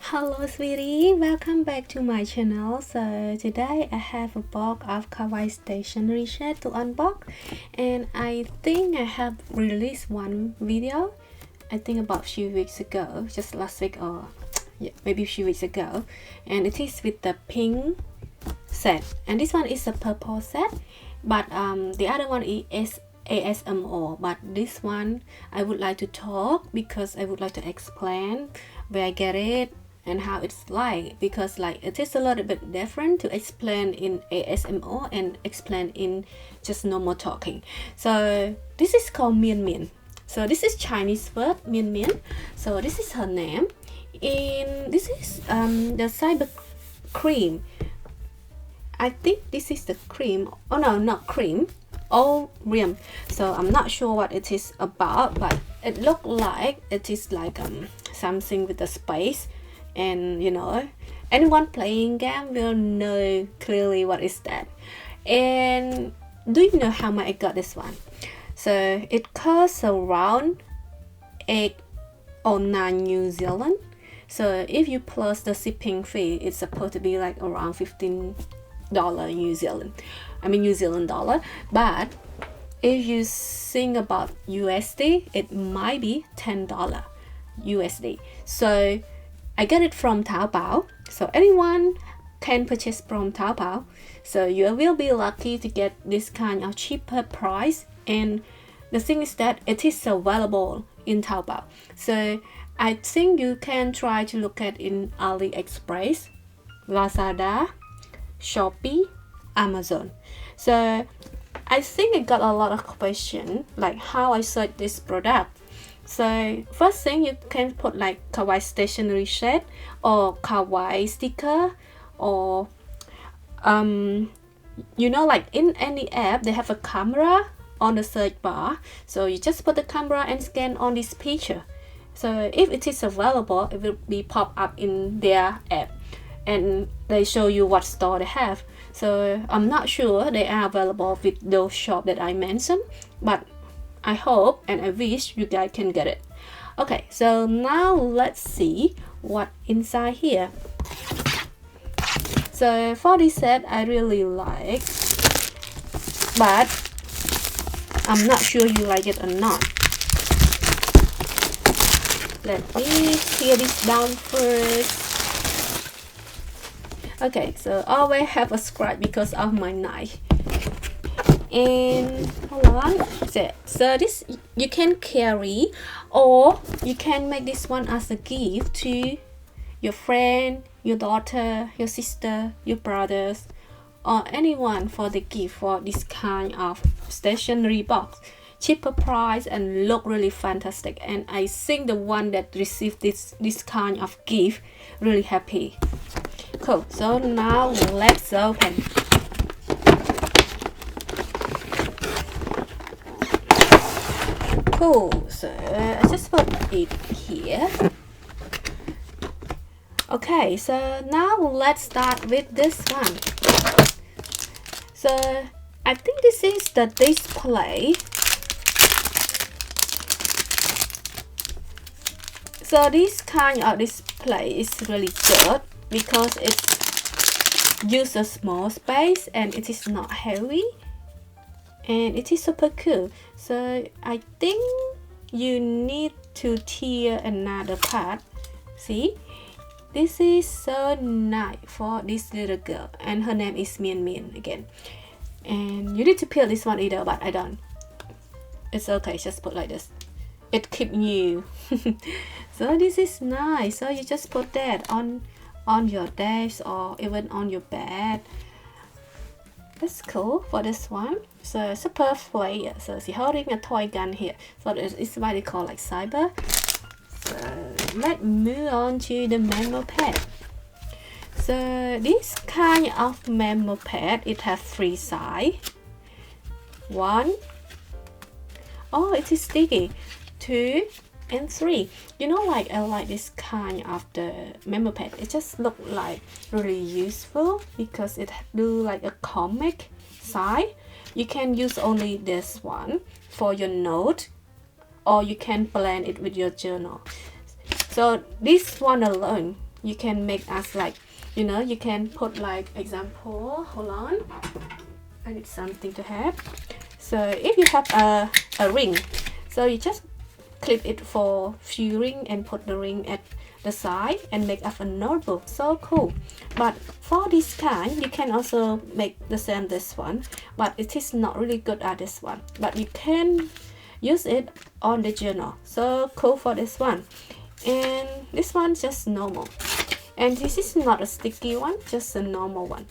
Hello sweetie, welcome back to my channel. So today I have a box of Kawaii stationery set to unbox, and I think I have released one video, I think about a few weeks ago, just last week or yeah, maybe a few weeks ago, and it is with the pink set, and this one is a purple set, but the other one is ASMR, but this one I would like to talk because I would like to explain where I get it and how it's like, because like it is a little bit different to explain in ASMR and explain in just normal talking. So this is called Mian Mian. So this is Chinese word Mian Mian. So this is her name, and this is the cyber cream. I think this is the cream. Oh no, not cream. Oh, rim. So I'm not sure what it is about, but it looked like it is like something with a space, and you know, anyone playing game will know clearly what is that. And do you know how much I got this one? So it costs around 8 or 9 New Zealand. So if you plus the shipping fee, it's supposed to be like around $15 New Zealand. New Zealand dollar, but if you think about USD, it might be $10 USD. So I got it from Taobao, so anyone can purchase from Taobao, so you will be lucky to get this kind of cheaper price. And the thing is that it is available in Taobao, so I think you can try to look at in AliExpress, Lazada, Shopee, Amazon. So I think I got a lot of questions like how I search this product. So first thing, you can put like Kawaii stationery set or Kawaii sticker, or you know, like in any app they have a camera on the search bar, so you just put the camera and scan on this picture. So if it is available, it will be pop up in their app, and they show you what store they have. So I'm not sure they are available with those shops that I mentioned, but I hope and I wish you guys can get it. Okay, so now let's see what inside here. So for this set I really like, but I'm not sure you like it or not. Let me tear this down first. Okay, so I always have a scratch because of my knife. And hold on, so this you can carry, or you can make this one as a gift to your friend, your daughter, your sister, your brothers, or anyone for the gift for this kind of stationery box. Cheaper price and look really fantastic, and I think the one that received this kind of gift really happy. Cool, so now let's open. Cool, so I just put it here. Okay, so now let's start with this one. So I think this is the display. So this kind of display is really good because it uses a small space and it is not heavy, and it is super cool. So I think you need to tear another part. See, this is so nice for this little girl, and her name is Mian Mian again. And you need to peel this one either, but I don't. It's okay, just put like this. It keeps new. So this is nice. So you just put that on your desk or even on your bed. That's cool for this one. So super player. So she's holding a toy gun here. So it's what they call like cyber. So let's move on to the memo pad. So this kind of memo pad, it has 3 sides. 1. Oh, it is sticky. 2 and 3. You know, like I like this kind of the memo pad. It just look like really useful because it do like a comic side. You can use only this one for your note, or you can blend it with your journal. So this one alone you can make us like, you know, you can put like example, hold on, I need something to have. So if you have a ring, so you just clip it for few ring and put the ring at the side and make up a notebook. So cool. But for this kind, you can also make the same this one, but it is not really good at this one, but you can use it on the journal. So cool for this one. And this one just normal, and this is not a sticky one, just a normal one.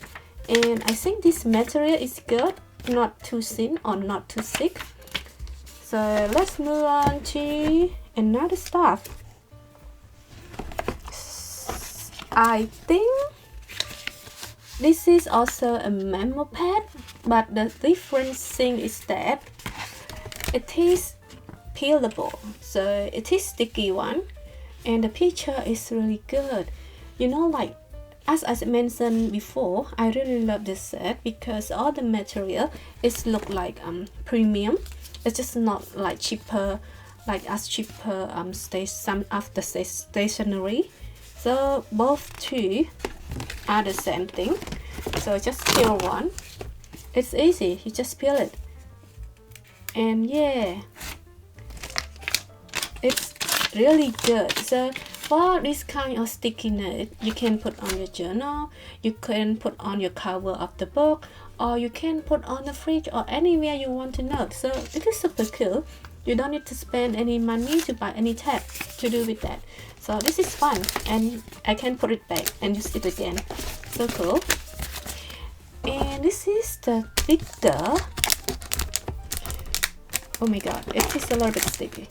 And I think this material is good, not too thin or not too thick. So let's move on to another stuff. I think this is also a memo pad, but the different thing is that it is peelable, so it is sticky one, and the picture is really good. You know, like as I mentioned before, I really love this set because all the material is look like premium. It's just not like cheaper, like as cheaper some of the stationery. So both two are the same thing. So just peel one. It's easy, you just peel it. And yeah, it's really good. So for this kind of sticky note, you can put on your journal, you can put on your cover of the book, or you can put on the fridge or anywhere you want to note. So it is super cool. You don't need to spend any money to buy any tab to do with that. So this is fun, and I can put it back and use it again. So cool. And this is the sticker. Oh my god, it is a little bit sticky.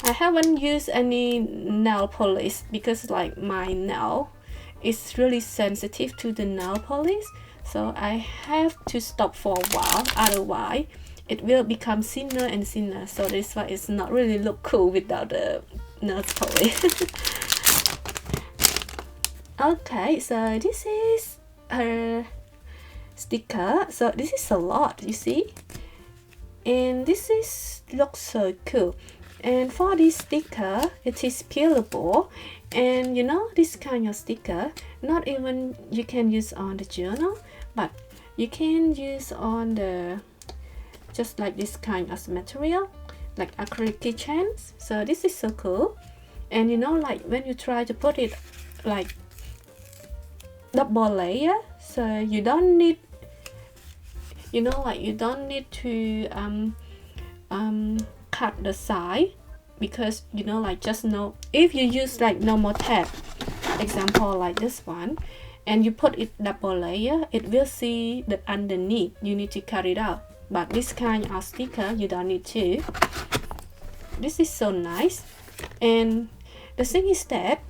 I haven't used any nail polish because like my nail is really sensitive to the nail polish, so I have to stop for a while, otherwise it will become thinner and thinner. So this one is not really look cool without the nail polish. Okay, so this is a sticker. So this is a lot, you see, and this is looks so cool. And for this sticker, it is peelable, and you know, this kind of sticker not even you can use on the journal, but you can use on the just like this kind of material like acrylic keychains. So this is so cool. And you know, like when you try to put it like double layer, so you don't need, you know, like you don't need to cut the side, because you know, like just know if you use like normal tab, example like this one, and you put it double layer, it will see the underneath, you need to cut it out. But this kind of sticker you don't need to. This is so nice. And the thing is that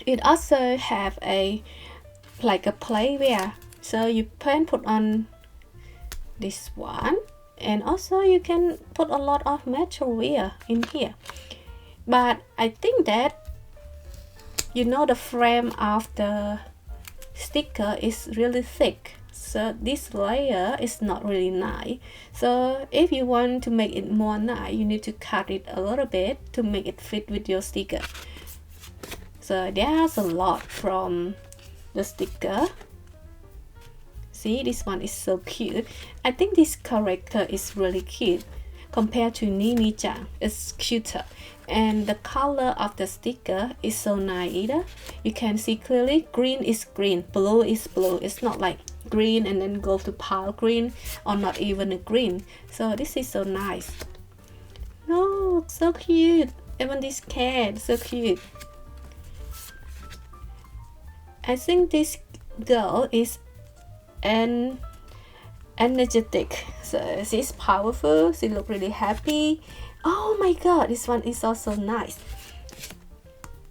it also have a like a playware, so you can put on this one, and also you can put a lot of material in here. But I think that, you know, the frame of the sticker is really thick, so this layer is not really nice. So if you want to make it more nice, you need to cut it a little bit to make it fit with your sticker. So there's a lot from the sticker. See, this one is so cute. I think this character is really cute compared to Nini-chan. It's cuter, and the color of the sticker is so nice either. You can see clearly green is green, blue is blue. It's not like green and then go to pale green, or not even a green. So this is so nice. Oh, so cute. Even this cat, so cute. I think this girl is energetic, so she's powerful, she look really happy. Oh my god, this one is also nice.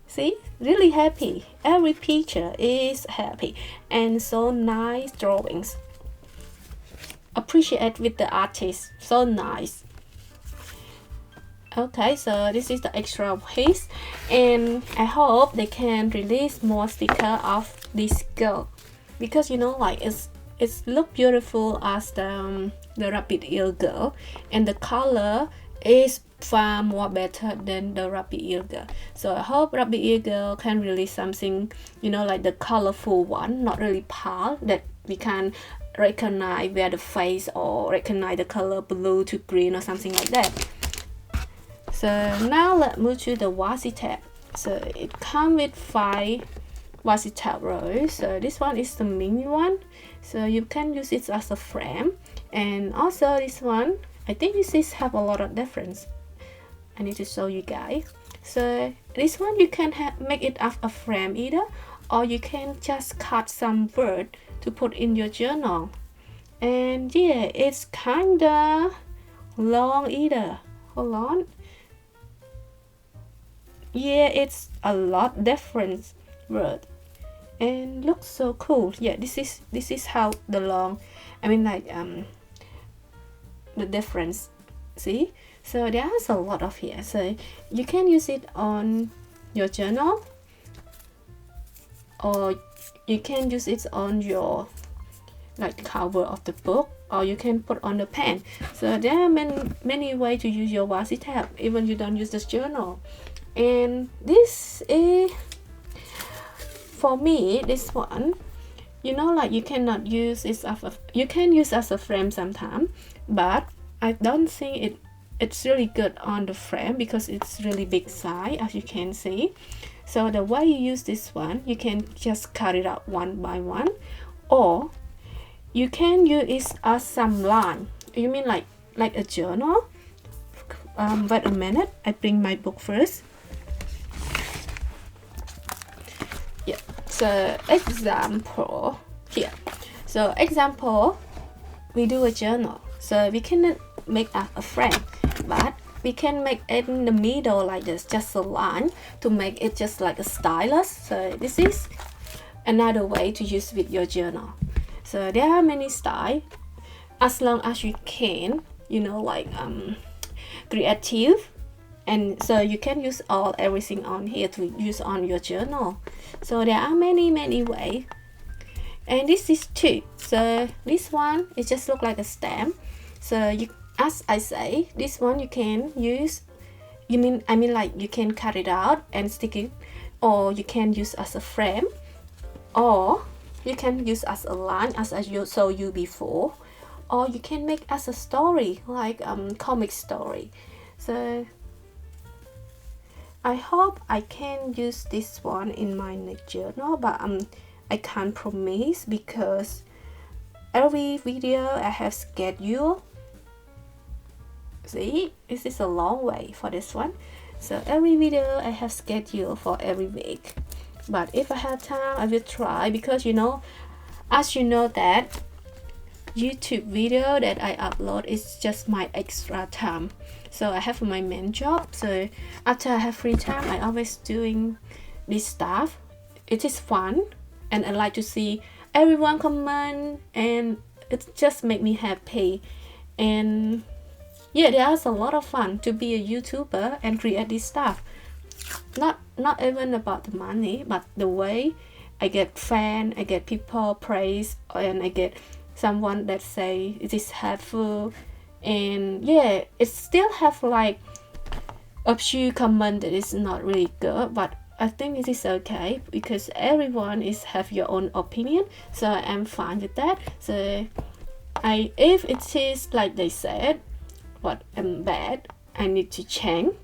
See, really happy. Every picture is happy, and so nice drawings. Appreciate with the artist, so nice. Okay, so this is the extra piece, and I hope they can release more sticker of this girl, because you know, like it's look beautiful as the rabbit ear girl, and the color is far more better than the rabbit ear girl. So I hope rabbit ear girl can release something, you know, like the colorful one, not really pale, that we can recognize where the face or recognize the color blue to green or something like that. So now let's move to the washi tape. So it comes with 5 washi tape rows. So this one is the mini one, so you can use it as a frame. And also this one, I think this is have a lot of difference. I need to show you guys. So this one you can make it as a frame either, or you can just cut some word to put in your journal. And yeah, it's kinda long either. Hold on. Yeah, it's a lot different word and looks so cool. Yeah, this is how the long, I mean, like the difference. See, so there's a lot of here, so you can use it on your journal, or you can use it on your like cover of the book, or you can put on the pen. So there are many ways to use your washi tape, even you don't use this journal. And this is, for me, this one, you know, like you cannot use it as a, you can use as a frame sometimes, but I don't think it's really good on the frame because it's really big size, as you can see. So the way you use this one, you can just cut it out one by one, or you can use it as some line. You mean like a journal? Wait a minute, I bring my book first. Yeah, so example here. So example, we do a journal. So we cannot make a frame, but we can make it in the middle like this, just a line, to make it just like a stylus. So this is another way to use with your journal. So there are many styles, as long as you can, you know, like creative. And so you can use everything on here to use on your journal. So there are many ways. And this is 2. So this one, it just look like a stamp. So you, as I say, this one you can use, I mean like you can cut it out and stick it, or you can use as a frame, or you can use as a line, as I showed you before, or you can make as a story, like comic story. So I hope I can use this one in my next journal, but I can't promise because every video I have schedule. See, this is a long way for this one. So every video I have scheduled for every week. But if I have time, I will try, because you know, as you know that YouTube video that I upload is just my extra time. So I have my main job. So after I have free time, I always doing this stuff. It is fun, and I like to see everyone comment, and it just make me happy. And yeah, there's a lot of fun to be a YouTuber and create this stuff. Not even about the money, but the way I get fan, I get people praise, and I get someone that say it is helpful. And yeah, it still have like a few comment that is not really good, but I think it is okay because everyone have your own opinion, so I am fine with that. So if it is like they said what am bad, I need to change.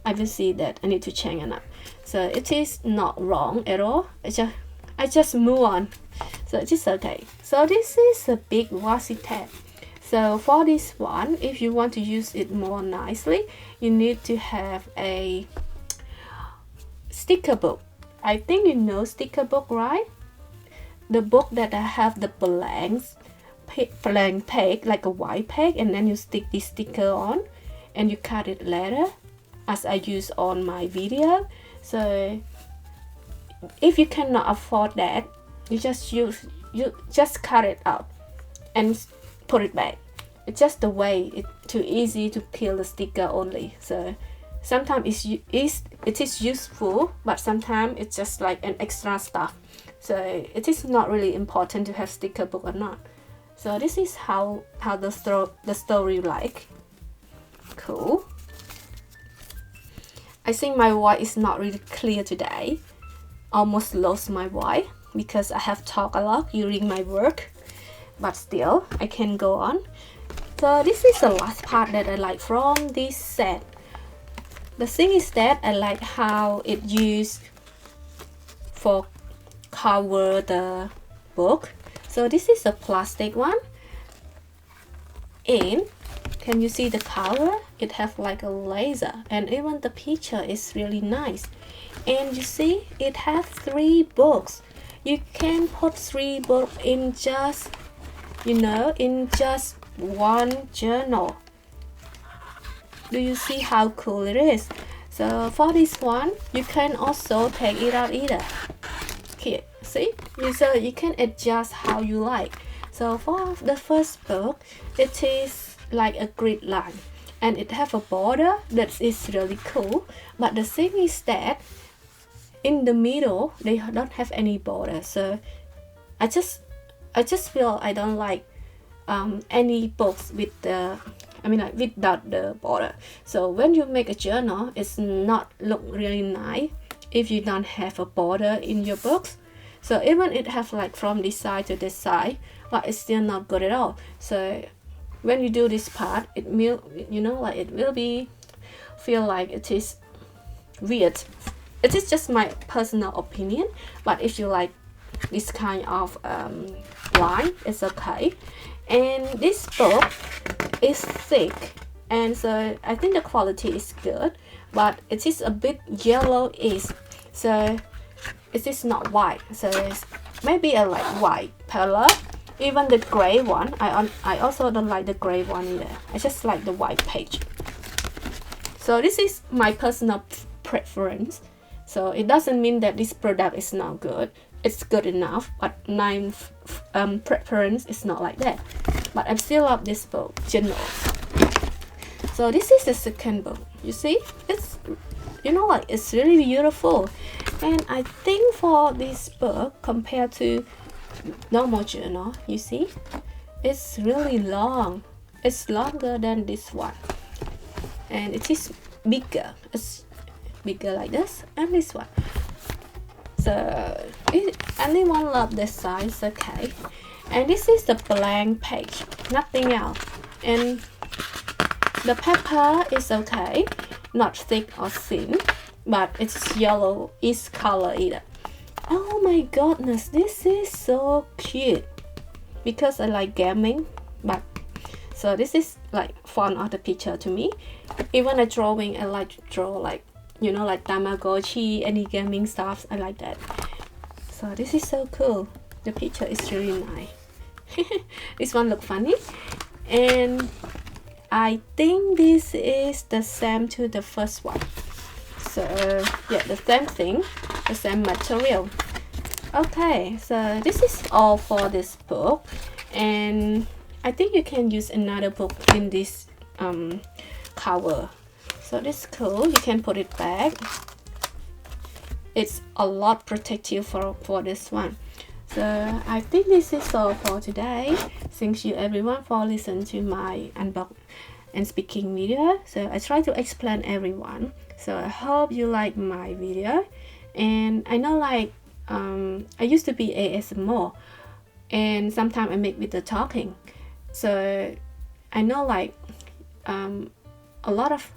I will see that I need to change enough. So it is not wrong at all. I just move on. So it is okay. So this is a big washi tape. So for this one, if you want to use it more nicely, you need to have a sticker book. I think you know sticker book, right? The book that I have the blank page, like a white page, and then you stick this sticker on and you cut it later, as I use on my video. So if you cannot afford that, you just cut it out and put it back. It's just the way, it's too easy to peel the sticker only. So sometimes it is useful, but sometimes it's just like an extra stuff. So it is not really important to have sticker book or not. So this is how the story like. Cool. I think my voice is not really clear today. Almost lost my voice because I have talked a lot during my work, but still I can go on. So this is the last part that I like from this set. The thing is that I like how it used for cover the book. So this is a plastic one, and can you see the cover? It has like a laser, and even the picture is really nice. And you see it has 3 books. You can put 3 books in just, in just one journal. Do you see how cool it is? So for this one, you can also take it out either. Here, see? So you can adjust how you like. So for the first book, it is like a grid line, and it have a border that is really cool. But the thing is that in the middle they don't have any border. So I just feel I don't like any books with the like without the border. So when you make a journal, it's not look really nice if you don't have a border in your books. So even it have like from this side to this side, but it's still not good at all. So when you do this part, it will, it will be feel like it is weird. It is just my personal opinion, but if you like this kind of line, it's okay. And this book is thick, and so I think the quality is good, but it is a bit yellowish. So it is not white. So it's maybe I like white color. Even the gray one, I also don't like the gray one either. I just like the white page. So this is my personal preference. So it doesn't mean that this product is not good. It's good enough, but my preference is not like that. But I still love this book, journal. So this is the second book. You see, it's it's really beautiful. And I think for this book, compared to normal journal, you see, it's really long. It's longer than this one, and it is bigger. It's bigger like this, and this one. So if anyone love this size, okay. And this is the blank page, nothing else. And the paper is okay, not thick or thin, but it's yellow, it's color either. Oh my goodness, this is so cute because I like gaming. But so this is like fun of the picture to me. Even a drawing, I like to draw like like Tamagotchi, any gaming stuff. I like that. So this is so cool. The picture is really nice. This one look funny, and I think this is the same to the first one. So yeah, the same thing, the same material. Okay, so this is all for this book, and I think you can use another book in this cover. So this is cool. You can put it back. It's a lot protective for this one. So I think this is all for today. Thank you everyone for listening to my unbox and speaking video. So I try to explain everyone. So I hope you like my video. And I know like I used to be ASMR, and sometimes I make with the talking. So I know like a lot of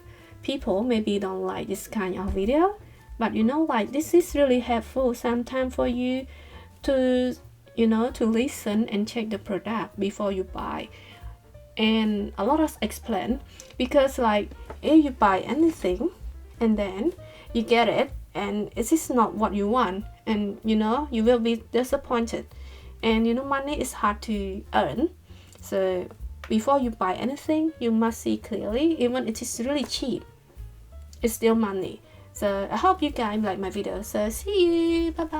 people maybe don't like this kind of video, but like this is really helpful sometimes for you to to listen and check the product before you buy. And a lot of explain, because like if you buy anything and then you get it and it is not what you want, and you will be disappointed. And money is hard to earn. So before you buy anything, you must see clearly. Even it is really cheap, it's still money. So I hope you guys like my video. So see you, bye bye.